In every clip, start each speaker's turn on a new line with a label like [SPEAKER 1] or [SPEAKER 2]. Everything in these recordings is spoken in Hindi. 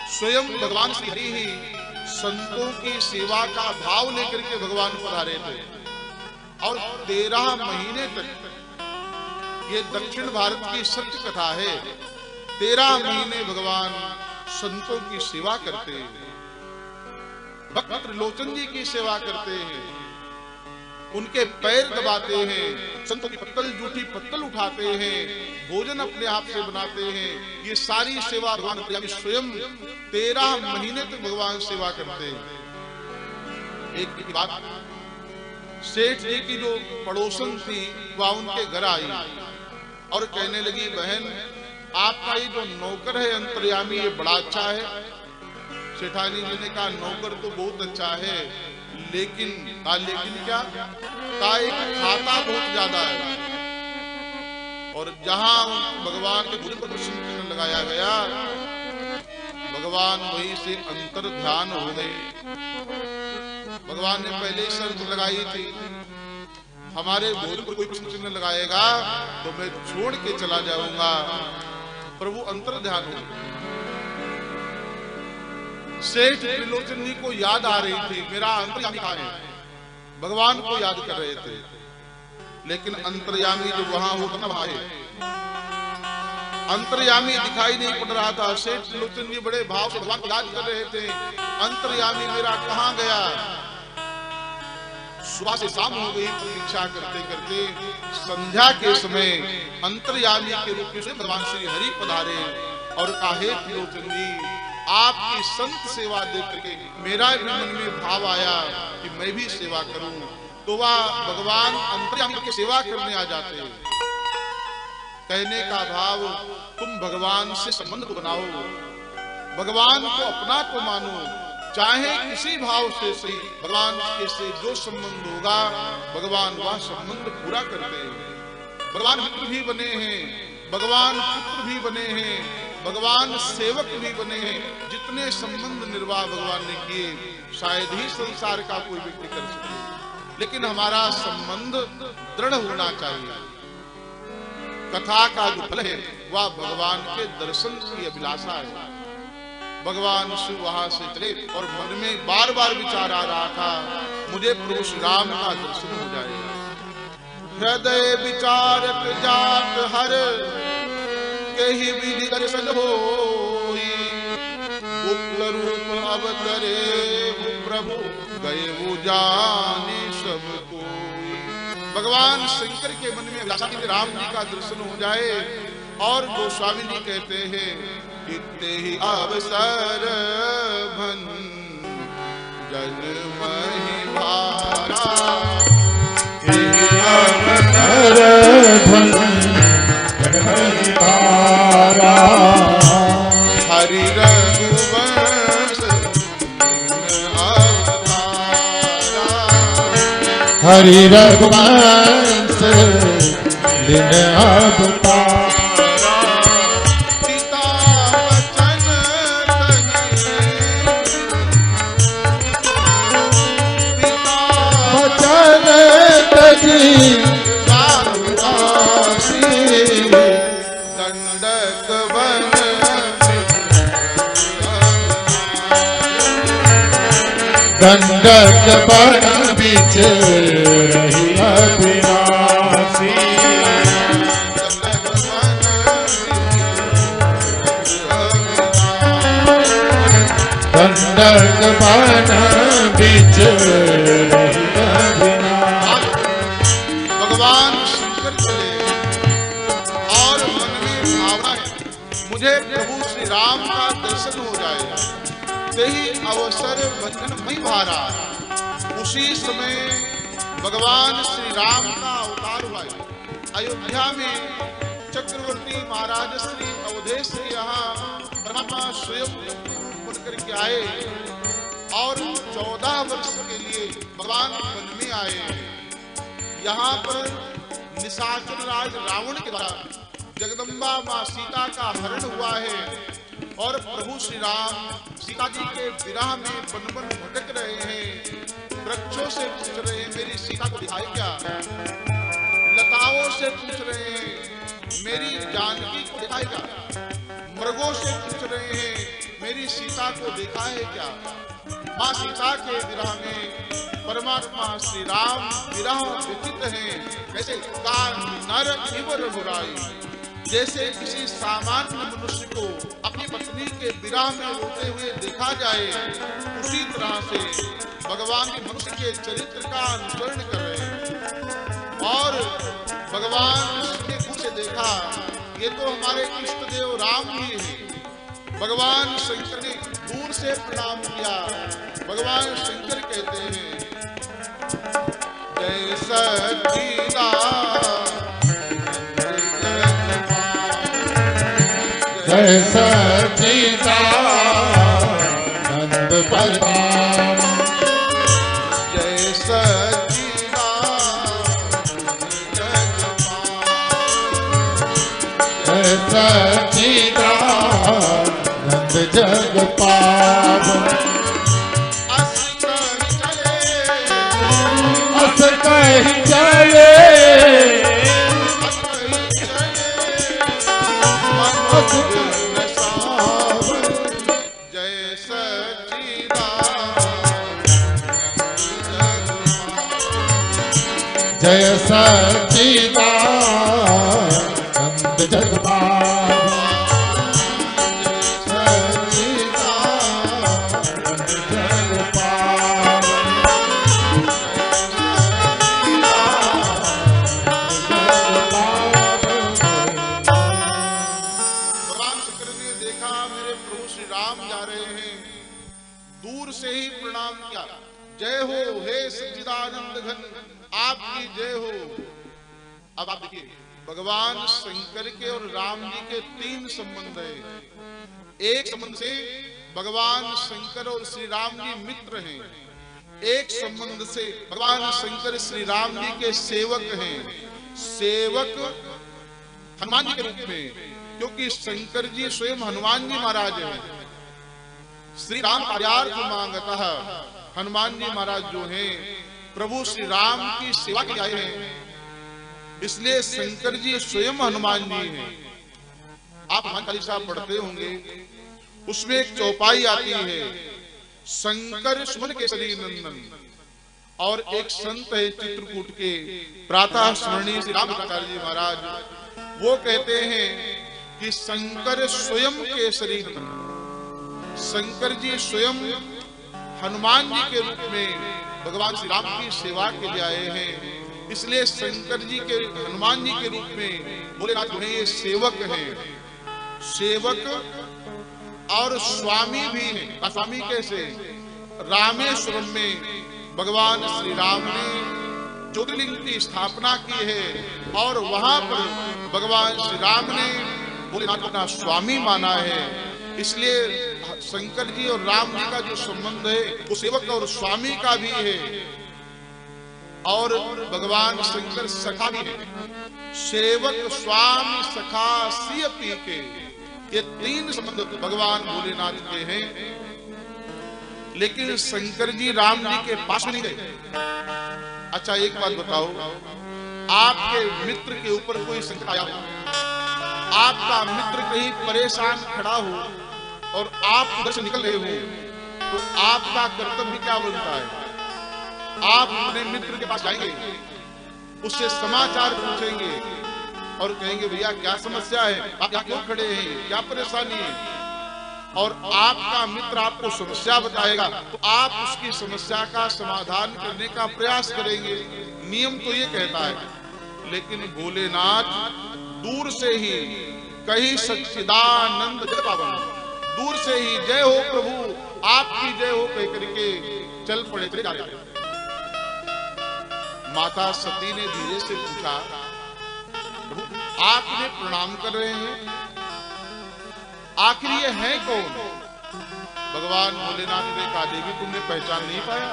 [SPEAKER 1] स्वयं भगवान श्री हरि ही संतों की सेवा का भाव लेकर के भगवान पधारे थे और 13 महीने तक, ये दक्षिण भारत की सत्य कथा है, 13 महीने भगवान संतों की सेवा करते हैं, भक्त त्रिलोचन जी की सेवा करते हैं, उनके पैर दबाते हैं, संतों की पत्तल जूठी पत्तल उठाते हैं, भोजन अपने हाथ से बनाते हैं। ये सारी सेवा भगवान स्वयं 13 महीने तक भगवान सेवा करते हैं। एक बात, सेठ जी की जो पड़ोसन थी वह उनके घर आई और कहने लगी, बहन आपका ये जो नौकर है अंतर्यामी, ये बड़ा अच्छा है। सेठानी जी ने कहा, नौकर तो बहुत अच्छा है, लेकिन क्या खाता बहुत ज्यादा है। और जहां भगवान के भोजन पर प्रश्न चिन्ह लगाया गया, भगवान वहीं से अंतर ध्यान हो गए। भगवान ने पहले ही शर्त लगाई थी, हमारे भोजन पर कोई प्रश्न चिन्ह लगाएगा तो मैं छोड़ के चला जाऊंगा। प्रभु अंतर ध्यान हो गए। सेठ त्रिलोचन जी को याद आ रही थी, मेरा अंतर्यामी कहाँ है, भगवान को याद कर रहे थे, लेकिन अंतर्यामी जो वहां होता ना वहां है, अंतर्यामी दिखाई नहीं पड़ रहा था। सेठ त्रिलोचन जी बड़े भाव से भगवान को याद कर रहे थे, अंतर्यामी मेरा कहाँ गया। सुबह से शाम हो गई, प्रतीक्षा करते करते संध्या के समय अंतर्यामी के रूप में भगवान श्री हरि पधारे और कहे, त्रिलोचन जी आपकी संत सेवा देख करके मेरा भी मन में भाव आया कि मैं भी सेवा करूं। तो वह भगवान अंतर्यामी की सेवा करने आ जाते हैं। कहने का भाव, तुम भगवान से संबंध को बनाओ, भगवान को अपना को मानो, चाहे किसी भाव से सही, भगवान के से जो संबंध होगा भगवान वह संबंध पूरा करते हैं। भगवान मित्र भी बने हैं, भगवान पुत्र भी बने हैं, भगवान सेवक भी बने हैं। जितने संबंध निर्वाह भगवान ने किए शायद ही संसार का कोई व्यक्ति कर सके, लेकिन हमारा संबंध दृढ़ होना चाहिए। कथा का जो फल है वह भगवान के दर्शन की अभिलाषा है। भगवान शिव वहां से चले और मन में बार बार विचार आ रहा था, मुझे प्रभु श्री राम का दर्शन हो जाएगा। हृदय विचारक जात हर कहीं विधि दर्शन होई, उग्र रूप अवतरे प्रभु गए वो जाने सब कोई। भगवान शंकर के मन में अभिलाषा थी राम जी का दर्शन हो जाए, और गोस्वामी जी कहते हैं, इतने ही अवसर भन जन महि भारा, अवसर भन जन महि भारा, हरि रघुवंश अवतारा, हरि रघुवंश दिन अवतारा। दंडक बन
[SPEAKER 2] दंडक बन बीच रही अविनाशी, दंडक बन बीच रही अविनाशी।
[SPEAKER 1] भगवान शंकर चले और मन में भावना है, मुझे प्रभु श्री राम का दर्शन हो जाए, यही अवसर बंधन में भारा। उसी समय भगवान श्री राम का अवतार हुआ। अयोध्या में चक्रवर्ती महाराज श्री अवधेश के यहाँ परमात्मा स्वयं बन करके आए और 14 वर्ष के लिए भगवान वन में आए। यहाँ पर निशाचर राज रावण के द्वारा जगदम्बा माँ सीता का हरण हुआ है और प्रभु श्री राम सीता जी के विरह में वन वन भटक रहे हैं। वृक्षों से पूछ रहे हैं, मेरी सीता को दिखाई क्या? लताओं से पूछ रहे हैं, मेरी जानकी को दिखाई क्या? मृगों से पूछ रहे हैं, मेरी देवी सीता को देखा है क्या? माँ सीता के विरह में परमात्मा श्री राम विरह व्यथित हैं। कैसे? का नर इव रघुराई, जैसे किसी सामान्य मनुष्य को अपनी पत्नी के विरह में रोते हुए देखा जाए, उसी तरह से भगवान भी मनुष्य के चरित्र का अनुसरण कर रहे हैं। और भगवान ने मुझे देखा, ये तो हमारे इष्ट देव राम जी हैं। भगवान शंकर ने दूर से प्रणाम किया। भगवान शंकर कहते हैं, जय सच्चिदानंद,
[SPEAKER 2] जय सच्चिदानंद परमात्मा,
[SPEAKER 1] जय सच्चिदानंद
[SPEAKER 2] जय सच्चिदानंद जग पावन। अस कहि चले,
[SPEAKER 1] जय सच्चिदानंद
[SPEAKER 2] जय सच्चिदानंद जग पावन।
[SPEAKER 1] दूर से ही प्रणाम किया। जय हो हे सच्चिदानंद घन, आपकी जय हो। अब आप देखिए, भगवान शंकर के और राम जी के तीन संबंध है। एक संबंध से भगवान शंकर और श्री राम जी मित्र हैं। एक संबंध से भगवान शंकर श्री राम जी के सेवक हैं। सेवक हनुमान जी के रूप में, क्योंकि शंकर जी स्वयं हनुमान जी महाराज हैं। श्री राम कार्यार्थ मांगतः, हनुमान जी महाराज जो हैं प्रभु श्री राम की सेवा के लिए आए हैं, इसलिए शंकर जी स्वयं हनुमान जी हैं। आप हनुमान चालीसा पढ़ते होंगे, उसमें एक चौपाई आती है, शंकर सुमन केसरी नंदन। और एक संत है चित्रकूट के प्रातः स्मरणीय श्री रामचंद्र जी महाराज, वो कहते हैं कि शंकर स्वयं केसरी नंदन। शंकर जी स्वयं हनुमान जी के रूप में भगवान श्री राम की सेवा के लिए आए हैं, इसलिए शंकर जी के हनुमान जी के रूप में भोलेनाथ जो है ये सेवक हैं। सेवक और स्वामी भी हैं। स्वामी कैसे? रामेश्वरम में भगवान श्री राम ने ज्योतिर्लिंग की स्थापना की है और वहां पर भगवान श्री राम ने भोलेनाथ को अपना स्वामी माना है। इसलिए शंकर जी और राम जी का जो संबंध है वो सेवक और स्वामी का भी है। और भगवान शंकर सखा भी है। सेवक स्वामी सखा सिय पी के, ये तीन संबंध भगवान भोलेनाथ के हैं। लेकिन शंकर जी राम जी के पास नहीं गए। अच्छा एक बात बताओ, आपके मित्र के ऊपर कोई संकट आया हो, आपका मित्र कहीं परेशान खड़ा हो और आप उधर से निकल रहे हो, तो आपका कर्तव्य क्या बनता है? आप अपने मित्र के पास जाएंगे, उससे समाचार पूछेंगे और कहेंगे भैया क्या समस्या है, आप यहाँ क्यों खड़े हैं, क्या परेशानी है? और आपका मित्र आपको समस्या बताएगा तो आप उसकी समस्या का समाधान करने का प्रयास करेंगे। नियम तो ये कहता है। लेकिन भोलेनाथ दूर से ही कहीं सच्चिदानंद जय पावन, दूर से ही जय हो प्रभु आपकी जय हो कह करके चल पड़े चले जाते। माता सती ने धीरे से पूछा, प्रभु आप इन्हें प्रणाम कर रहे हैं, आखिर ये है कौन? भगवान भोलेनाथ ने कहा, देवी तुमने पहचान नहीं पाया,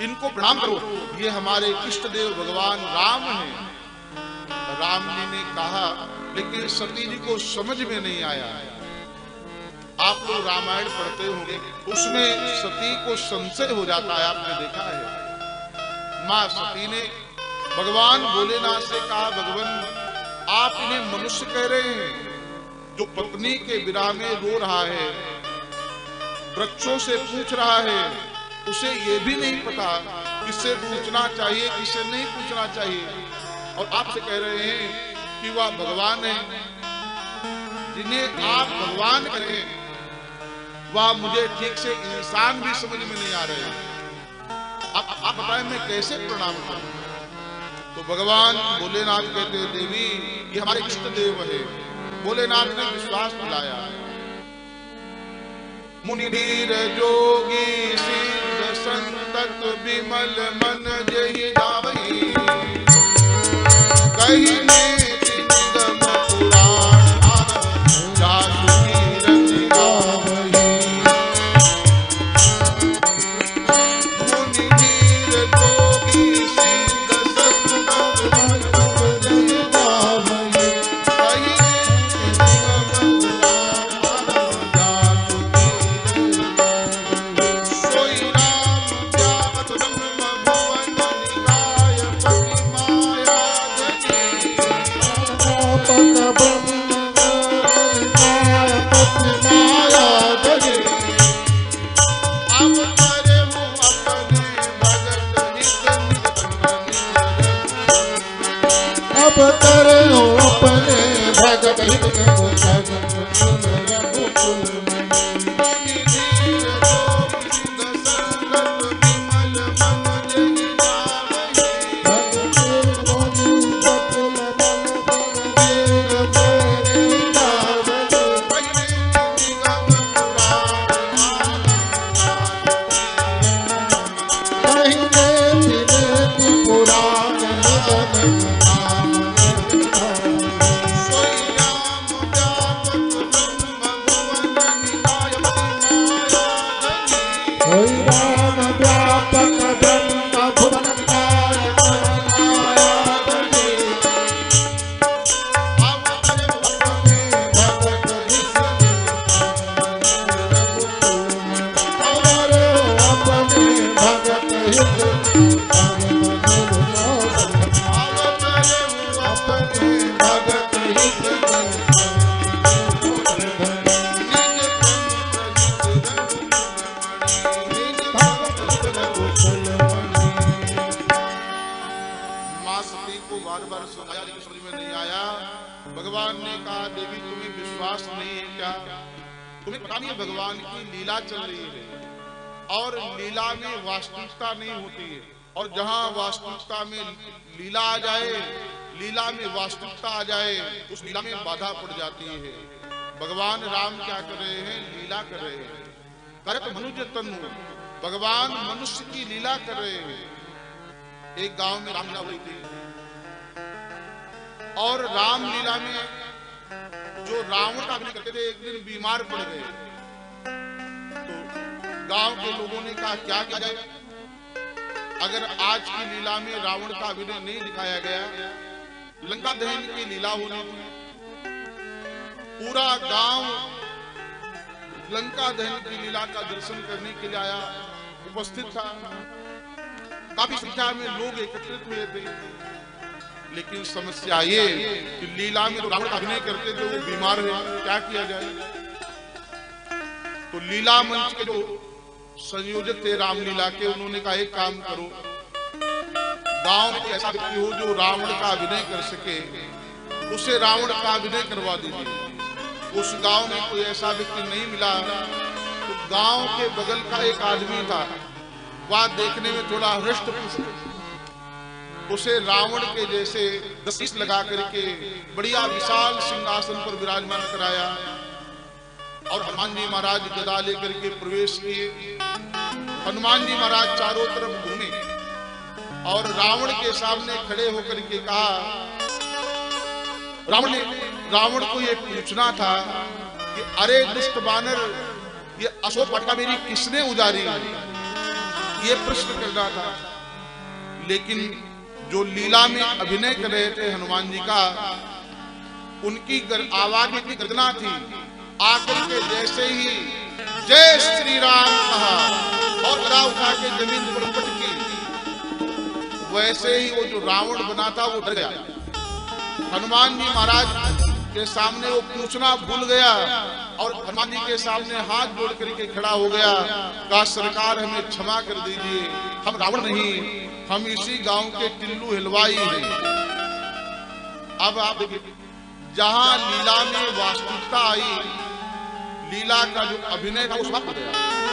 [SPEAKER 1] इनको प्रणाम करो, ये हमारे इष्ट देव भगवान राम हैं। राम जी ने कहा, लेकिन सती जी को समझ में नहीं आया। आप लोग रामायण पढ़ते होंगे, उसमें सती को संशय हो जाता है, आपने देखा है। मां सती ने भगवान भोलेनाथ से कहा, भगवान आप इन्हें मनुष्य कह रहे हैं, जो पत्नी के विरह में रो रहा है, वृक्षों से पूछ रहा है, उसे ये भी नहीं पता किससे पूछना चाहिए, किससे नहीं पूछना चाहिए। और आपसे कह रहे हैं कि वह भगवान है, जिन्हें आप भगवान करें वह मुझे ठीक से इंसान भी समझ में नहीं आ रहे। आप बताएं मैं कैसे प्रणाम करूं? तो भगवान भोलेनाथ कहते हैं, देवी ये हमारे इष्ट देव है। भोलेनाथ ने विश्वास दिलाया। मुनि धीर जोगी सिद्ध संतत विमल मन जहि जावई, कही ने निगम पुराण जासु कीरत गावई। मुनि धीर जोगी सिद्ध संतत विमल जहि जावई, कही ने निगम पुराण जासु कीरत गावई। सोई राम व्यापक ब्रह्म भुवन निकाय पति माया जनी।
[SPEAKER 2] अब करे हो अपने भगत हित को
[SPEAKER 1] भगवान ने कहा, देवी तुम्हें विश्वास नहीं है क्या? तुम्हें पता नहीं है भगवान की लीला चल रही है और लीला में वास्तविकता नहीं होती है, और जहां वास्तविकता में लीला आ जाए, लीला में वास्तविकता आ जाए, उस लीला में बाधा पड़ जाती है। भगवान राम क्या कर रहे हैं? लीला कर रहे हैं। करत मनुज तनु, भगवान मनुष्य की लीला कर रहे हैं। एक गांव में रामलीला हुई थी और रामलीला में जो रावण का अभिनय करते थे एक दिन बीमार पड़ गए। तो गांव के लोगों ने कहा क्या किया जाए? अगर आज की लीला में रावण का अभिनय नहीं दिखाया गया, लंका दहन की लीला होनी थी। पूरा गांव लंका दहन की लीला का दर्शन करने के लिए आया, उपस्थित था। काफी संख्या में लोग एकत्रित हुए थे, लेकिन समस्या ये कि लीला में रावण का अभिनय करते थे, वो बीमार है, क्या किया जाए? तो लीला मंच के जो संयोजक थे रामलीला के, उन्होंने कहा एक काम करो, गांव में ऐसा व्यक्ति हो जो रावण का अभिनय कर सके, उसे रावण का अभिनय करवा दीजिए। उस गांव में कोई ऐसा व्यक्ति नहीं मिला। तो गांव के बगल का एक आदमी था, वह देखने में थोड़ा हृष्ट पुष्ट, उसे रावण के जैसे दसीस लगा करके बढ़िया विशाल सिंहासन पर विराजमान कराया और हनुमान जी महाराज गदा लेकर के प्रवेश किए। हनुमान जी महाराज चारों तरफ घूमे और रावण के सामने खड़े होकर के कहा, रावण को ये पूछना था कि अरे दुष्ट बानर, ये अशोक वाटिका मेरी किसने उजारी? ये प्रश्न करना था। लेकिन जो लीला में अभिनय कर रहे थे हनुमान जी का, उनकी आवाज इतनी गर्जना थी, आकर के जैसे ही जय श्री राम कहा और गदा उठा के जमीन पर पटकी, वैसे ही वो जो रावण बना था वो डर गया। हनुमान जी महाराज के सामने वो पूछना भूल गया और हनुमान जी के सामने हाथ जोड़ करके खड़ा हो गया, कहा सरकार हमें क्षमा कर दीजिए, हम रावण नहीं, हम इसी गांव के टिल्लू हलवाई हैं। अब आप देखिए, जहां लीला में वास्तविकता आई, लीला का जो अभिनय था वो समाप्त हो गया।